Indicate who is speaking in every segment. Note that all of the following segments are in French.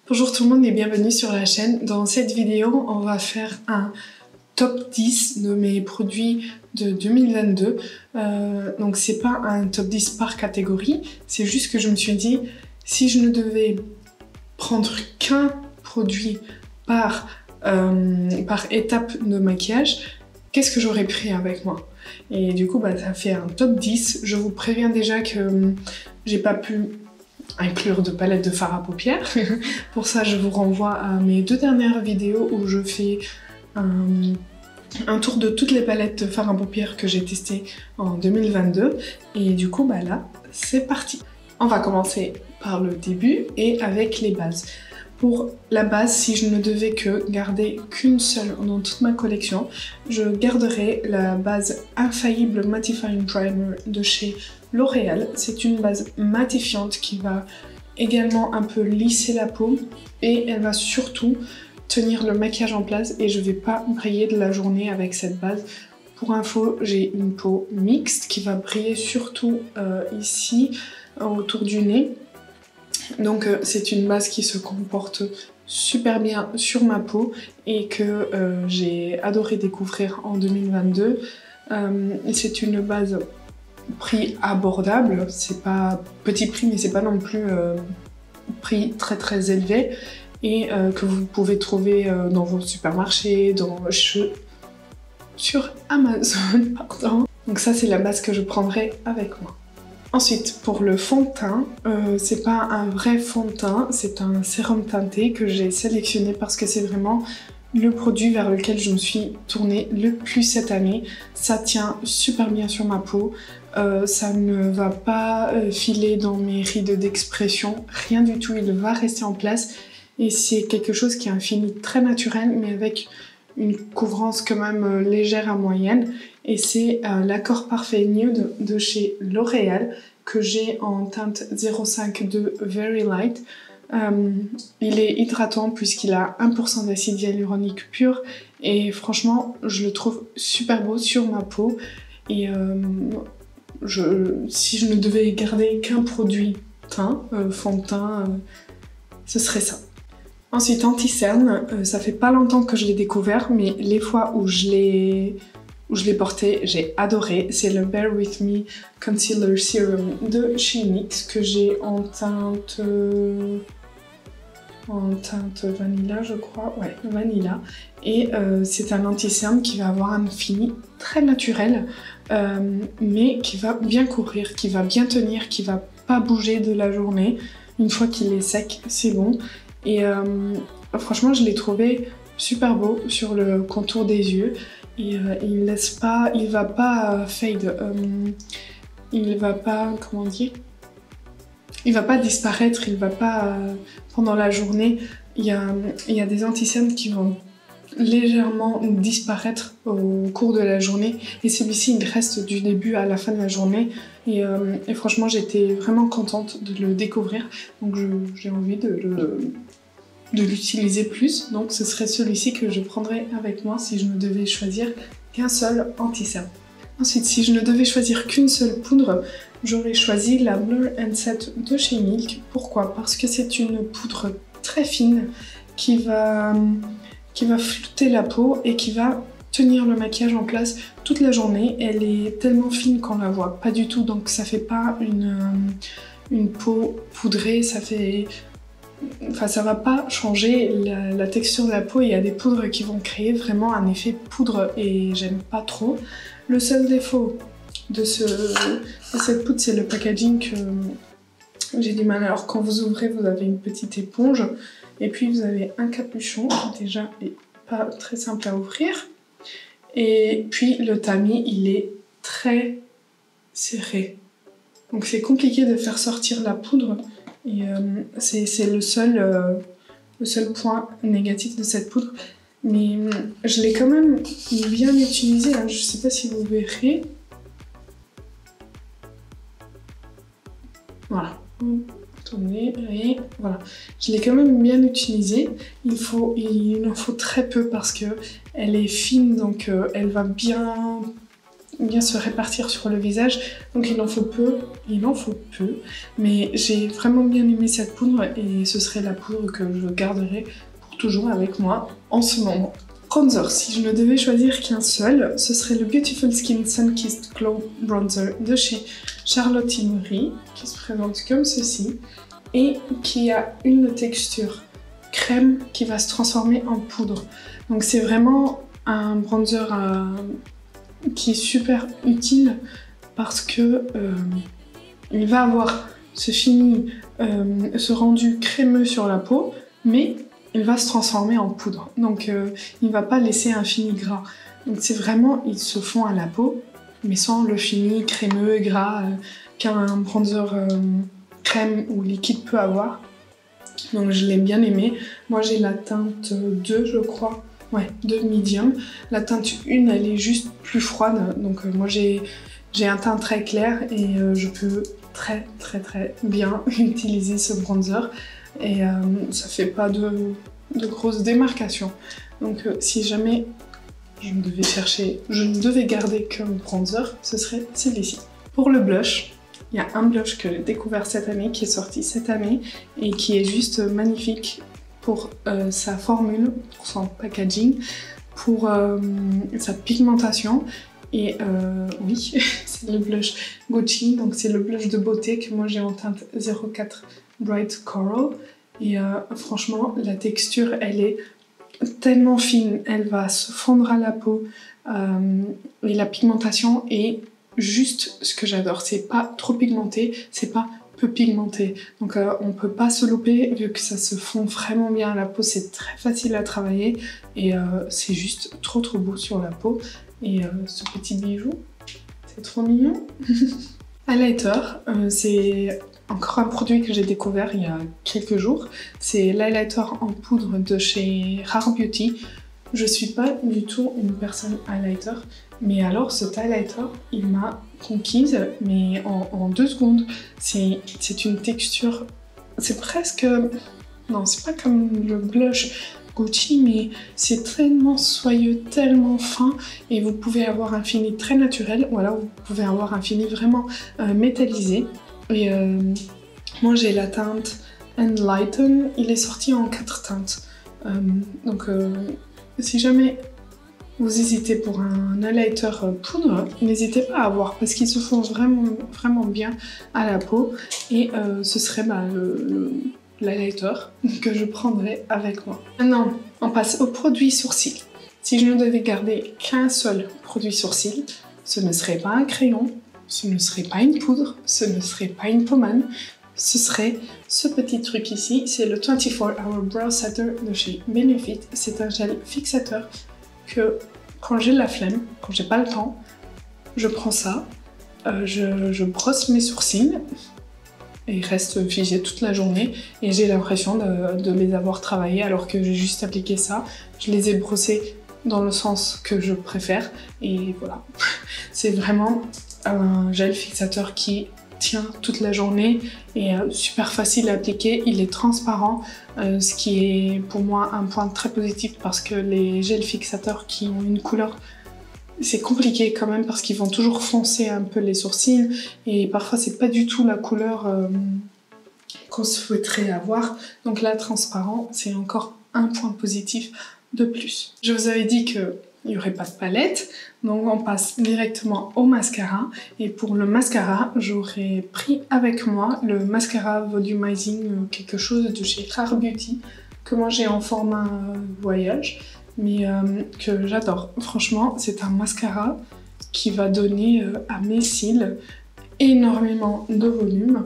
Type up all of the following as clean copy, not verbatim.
Speaker 1: Bonjour tout le monde et bienvenue sur la chaîne. Dans cette vidéo, on va faire un top 10 de mes produits de 2022. Donc c'est pas un top 10 par catégorie, c'est juste que je me suis dit, si je ne devais prendre qu'un produit par étape de maquillage, qu'est-ce que j'aurais pris avec moi? Et du coup, ça fait un top 10. Je vous préviens déjà que j'ai pas pu inclure de palette de fard à paupières. Pour ça, je vous renvoie à mes deux dernières vidéos où je fais un tour de toutes les palettes de fard à paupières que j'ai testées en 2022. Et du coup, là, c'est parti. On va commencer par le début et avec les bases. Pour la base, si je ne devais que garder qu'une seule dans toute ma collection, je garderais la base Infaillible Mattifying Primer de chez L'Oréal. C'est une base matifiante qui va également un peu lisser la peau et elle va surtout tenir le maquillage en place et je vais pas briller de la journée avec cette base. Pour info, j'ai une peau mixte qui va briller surtout ici, autour du nez. Donc c'est une base qui se comporte super bien sur ma peau et que j'ai adoré découvrir en 2022. C'est une base prix abordable, c'est pas petit prix mais c'est pas non plus prix très très élevé et que vous pouvez trouver dans vos supermarchés, sur Amazon, pardon. Donc ça c'est la base que je prendrai avec moi. Ensuite, pour le fond de teint, c'est pas un vrai fond de teint, c'est un sérum teinté que j'ai sélectionné parce que c'est vraiment le produit vers lequel je me suis tournée le plus cette année. Ça tient super bien sur ma peau, ça ne va pas filer dans mes rides d'expression, rien du tout, il va rester en place et c'est quelque chose qui a un fini très naturel mais avec une couvrance quand même légère à moyenne. Et c'est l'accord parfait nude de chez L'Oréal que j'ai en teinte 05 de Very Light. Il est hydratant puisqu'il a 1% d'acide hyaluronique pur et franchement je le trouve super beau sur ma peau et si je ne devais garder qu'un produit teint, fond de teint, ce serait ça. Ensuite anti-cerne, ça fait pas longtemps que je l'ai découvert mais les fois où je l'ai porté, j'ai adoré. C'est le Bare With Me Concealer Serum de chez NYX que j'ai en teinte vanilla, je crois. Ouais, vanilla. Et c'est un anti-cerne qui va avoir un fini très naturel, mais qui va bien couvrir, qui va bien tenir, qui va pas bouger de la journée. Une fois qu'il est sec, c'est bon. Et franchement, je l'ai trouvé super beau sur le contour des yeux. Et il va pas fade, il va pas, comment dire, il va pas disparaître, il va pas pendant la journée. Il y a des anti-cernes qui vont légèrement disparaître au cours de la journée et celui-ci il reste du début à la fin de la journée et franchement j'étais vraiment contente de le découvrir donc j'ai envie de l'utiliser plus, donc ce serait celui-ci que je prendrais avec moi si je ne devais choisir qu'un seul anti-cerne. Ensuite, si je ne devais choisir qu'une seule poudre, j'aurais choisi la Blur and Set de chez Milk. Pourquoi? Parce que c'est une poudre très fine qui va flouter la peau et qui va tenir le maquillage en place toute la journée. Elle est tellement fine qu'on la voit pas du tout, donc ça fait pas une peau poudrée, ça va pas changer la texture de la peau. Il y a des poudres qui vont créer vraiment un effet poudre et j'aime pas trop. Le seul défaut de cette poudre, c'est le packaging que j'ai du mal. Alors quand vous ouvrez, vous avez une petite éponge et puis vous avez un capuchon qui déjà est pas très simple à ouvrir. Et puis le tamis, il est très serré. Donc c'est compliqué de faire sortir la poudre. Et c'est le seul point négatif de cette poudre. Mais je l'ai quand même bien utilisée, hein. Je sais pas si vous verrez. Voilà. Attendez, et voilà. Je l'ai quand même bien utilisée. Il en faut très peu parce que elle est fine, donc elle va bien bien se répartir sur le visage. Donc il en faut peu, mais j'ai vraiment bien aimé cette poudre et ce serait la poudre que je garderai pour toujours avec moi en ce moment. Bronzer, si je ne devais choisir qu'un seul, ce serait le Beautiful Skin Sun-Kissed Glow Bronzer de chez Charlotte Tilbury, qui se présente comme ceci, et qui a une texture crème qui va se transformer en poudre. Donc c'est vraiment un bronzer qui est super utile parce que il va avoir ce fini, ce rendu crémeux sur la peau, mais il va se transformer en poudre. Donc il ne va pas laisser un fini gras. Donc c'est vraiment, ils se font à la peau, mais sans le fini crémeux et gras qu'un bronzer crème ou liquide peut avoir. Donc je l'ai bien aimé. Moi j'ai la teinte 2 je crois. Ouais, 2 medium. La teinte 1 elle est juste plus froide. Donc moi j'ai un teint très clair et je peux très bien utiliser ce bronzer. Et ça fait pas de grosses démarcations. Donc si jamais je ne devais garder qu'un bronzer, ce serait celui-ci. Pour le blush, il y a un blush que j'ai découvert cette année, qui est sorti cette année et qui est juste magnifique pour sa formule, pour son packaging, pour sa pigmentation. Et oui, c'est le blush Gucci, donc c'est le blush de beauté que moi j'ai en teinte 04 Bright Coral. Et franchement, la texture, elle est tellement fine, elle va se fondre à la peau. Et la pigmentation est juste ce que j'adore. C'est pas trop pigmenté, c'est pas peu pigmenté. Donc on peut pas se louper vu que ça se fond vraiment bien à la peau. C'est très facile à travailler et c'est juste trop beau sur la peau. Et ce petit bijou, c'est trop mignon. Highlighter, c'est encore un produit que j'ai découvert il y a quelques jours. C'est l'highlighter en poudre de chez Rare Beauty. Je suis pas du tout une personne highlighter, mais alors cet highlighter, il m'a conquise, mais en 2 secondes. C'est une texture, c'est presque... Non, c'est pas comme le blush Gucci, mais c'est tellement soyeux, tellement fin, et vous pouvez avoir un fini très naturel, ou alors vous pouvez avoir un fini vraiment métallisé. Et moi j'ai la teinte Enlighten, il est sorti en 4 teintes. Donc si jamais vous hésitez pour un highlighter poudre, n'hésitez pas à voir parce qu'ils se font vraiment bien à la peau. Et ce serait l'highlighter que je prendrai avec moi. Maintenant, on passe aux produits sourcils. Si je ne devais garder qu'un seul produit sourcil, ce ne serait pas un crayon, ce ne serait pas une poudre, ce ne serait pas une pommade, ce serait ce petit truc ici, c'est le 24 Hour Brow Setter de chez Benefit. C'est un gel fixateur que quand j'ai la flemme, quand j'ai pas le temps, je prends ça, je brosse mes sourcils et ils restent figés toute la journée et j'ai l'impression de les avoir travaillés alors que j'ai juste appliqué ça. Je les ai brossés dans le sens que je préfère et voilà. C'est vraiment un gel fixateur qui tient toute la journée et super facile à appliquer. Il est transparent, ce qui est pour moi un point très positif parce que les gels fixateurs qui ont une couleur, c'est compliqué quand même parce qu'ils vont toujours foncer un peu les sourcils et parfois c'est pas du tout la couleur qu'on souhaiterait avoir. Donc là, transparent, c'est encore un point positif de plus. Je vous avais dit qu'il n'y aurait pas de palette, donc on passe directement au mascara. Et pour le mascara, j'aurais pris avec moi le mascara volumizing quelque chose de chez Rare Beauty que moi j'ai en format voyage, mais que j'adore. Franchement, c'est un mascara qui va donner à mes cils énormément de volume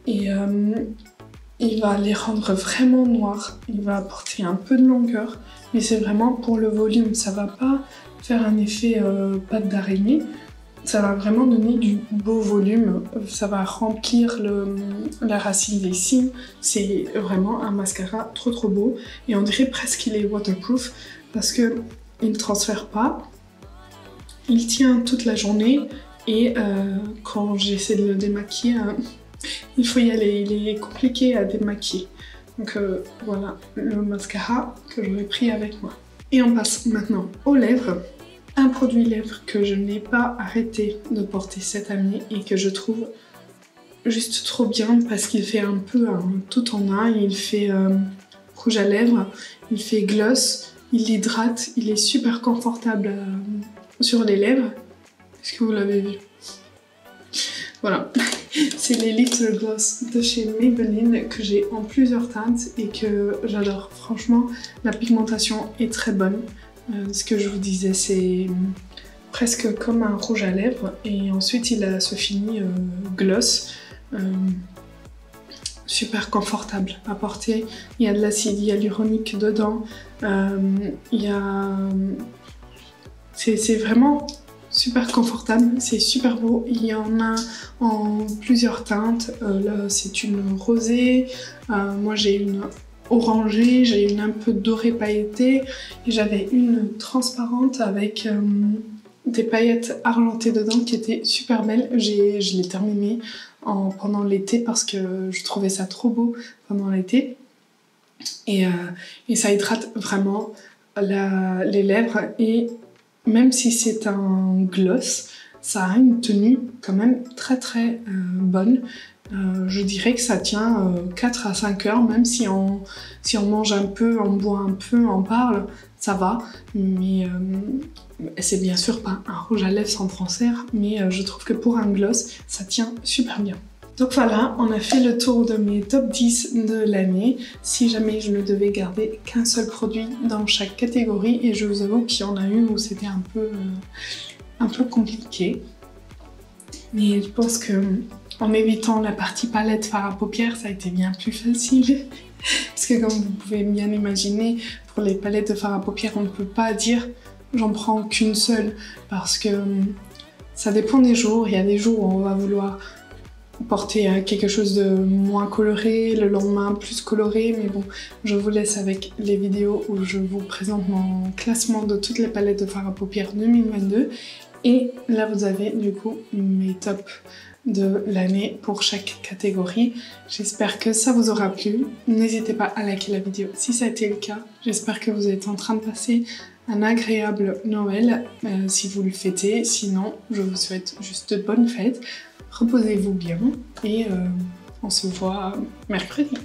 Speaker 1: et il va les rendre vraiment noirs. Il va apporter un peu de longueur, mais c'est vraiment pour le volume. Ça va pas faire un effet pâte d'araignée. Ça va vraiment donner du beau volume. Ça va remplir la racine des cils. C'est vraiment un mascara trop beau. Et on dirait presque qu'il est waterproof parce que il ne transfère pas. Il tient toute la journée et quand j'essaie de le démaquiller, il faut y aller, il est compliqué à démaquiller. Donc voilà le mascara que j'aurais pris avec moi. Et on passe maintenant aux lèvres. Un produit lèvres que je n'ai pas arrêté de porter cette année et que je trouve juste trop bien parce qu'il fait un peu un tout en un. Il fait rouge à lèvres, il fait gloss, il hydrate, il est super confortable sur les lèvres. Est-ce que vous l'avez vu? Voilà, c'est les Little Gloss de chez Maybelline que j'ai en plusieurs teintes et que j'adore. Franchement, la pigmentation est très bonne. Ce que je vous disais, c'est presque comme un rouge à lèvres et ensuite il a ce fini gloss. Super confortable à porter. Il y a de l'acide hyaluronique dedans. C'est vraiment super confortable, c'est super beau. Il y en a en plusieurs teintes. Là, c'est une rosée. Moi, j'ai une orangée, j'ai une un peu dorée pailletée. Et j'avais une transparente avec des paillettes argentées dedans qui était super belle. Je l'ai terminée pendant l'été parce que je trouvais ça trop beau pendant l'été. Et ça hydrate vraiment les lèvres. Et même si c'est un gloss, ça a une tenue quand même très très bonne. Je dirais que ça tient 4 à 5 heures, même si on mange un peu, on boit un peu, on parle, ça va. Mais c'est bien sûr pas un rouge à lèvres sans transfert, mais je trouve que pour un gloss, ça tient super bien. Donc voilà, on a fait le tour de mes top 10 de l'année. Si jamais je ne devais garder qu'un seul produit dans chaque catégorie, et je vous avoue qu'il y en a une où c'était un peu compliqué. Mais je pense que en évitant la partie palette fard à paupières, ça a été bien plus facile. Parce que comme vous pouvez bien imaginer, pour les palettes de fard à paupières, on ne peut pas dire j'en prends qu'une seule. Parce que ça dépend des jours. Il y a des jours où on va vouloir porter quelque chose de moins coloré, le lendemain plus coloré, mais bon, je vous laisse avec les vidéos où je vous présente mon classement de toutes les palettes de fard à paupières 2022. Et là vous avez du coup mes tops de l'année pour chaque catégorie. J'espère que ça vous aura plu. N'hésitez pas à liker la vidéo si ça a été le cas. J'espère que vous êtes en train de passer un agréable Noël si vous le fêtez. Sinon, je vous souhaite juste de bonnes fêtes. Reposez-vous bien et on se voit mercredi.